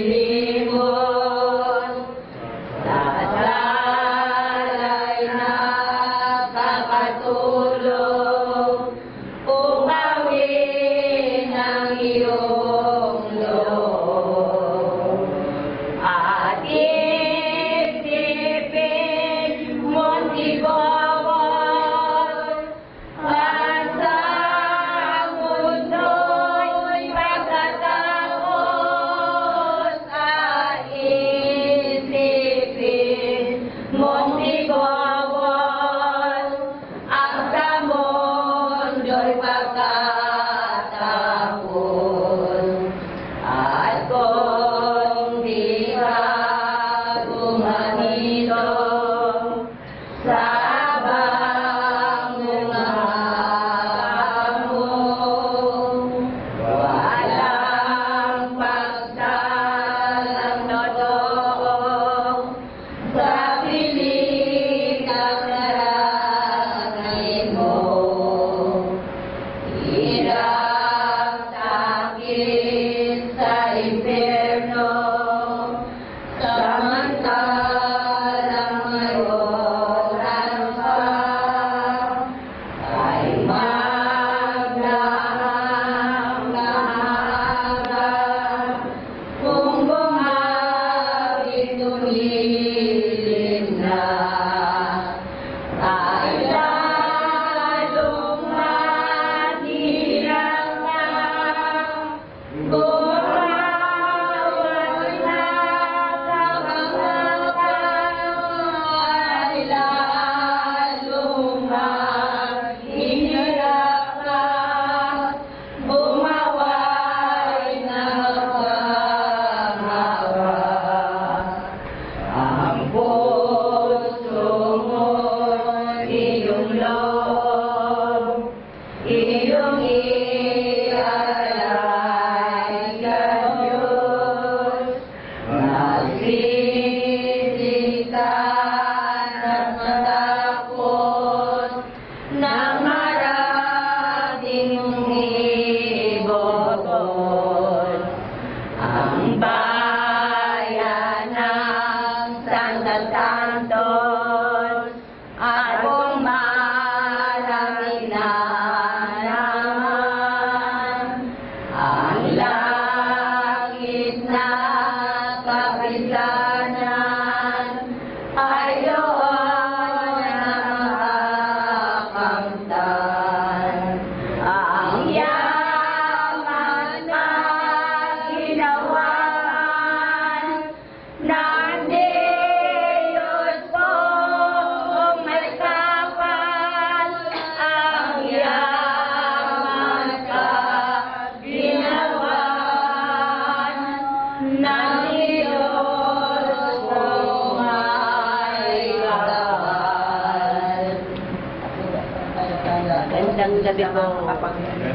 lilimot sa alay na kakatulong umawin ang iyong loob at isipin mo't ibawal at sa mundo'y pagkatapos at isipin mo't ibawal ang sa mundo'y pagkatapos at kung di ka gumanito sa bangungan mo, walang pagsalang totoo sa piling ang naranasin mo. Hirap sakit sa impyerno, samantalang ngayon ano pa ay magdahang-dahan kung bumalik tumilim na ay lalong mahirap na bumawas na sa pangangalawa ay lalong mahirap na bumaway na pangawa. Ang puso mo, iyong loob, iyong ialay sa Diyos. Nagsisitan at matakot na marating iboton ang bayan ng Santa Santos at kung marami na naman ang langit na kapisanan ay doon na makakamtan ang yaman na ginawan ng Diyos kong may kapal. Ang yaman ka ginawan ng Diyos kong may kapal. Gandang gabi po.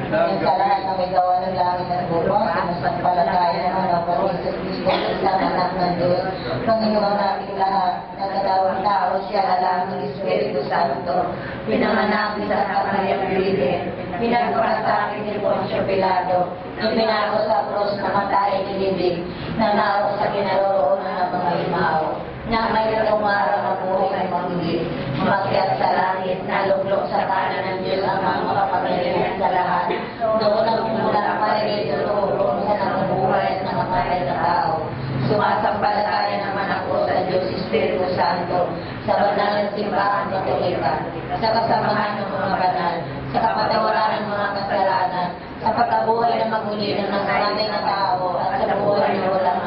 Sa lahat na may gawa ng langit at lupa, sinasampalataya ng mga Panginoon Kristo, isang anak ng Diyos, Panginoon nating lahat, nagkatawang tao siya alam ng Espiritu Santo, pinanganak ni Santa Maria Virgen, pinagpapatake ni Poncio Pilato, ipinako sa krus na matay nilibig, nanalo sa kinaroroonan ng mga imaw, na may umaraw na buhay ay magiging, umakyat sa langit, naluglok sa kanan ng Diyos ang mga makapangyarihan sa lahat. Doon ang mula ang paligid tuturong sa nabubuhay at nakamatay na tao. Sumasampalataya naman ako sa Diyos Espiritu Santo, sa banal na simbahan Katolika, sa kasamahan ng mga banal, sa kapatawaran ng mga kasalanan, sa pagkabuhay na magmuli ng namatay na tao, at sa buhay na walang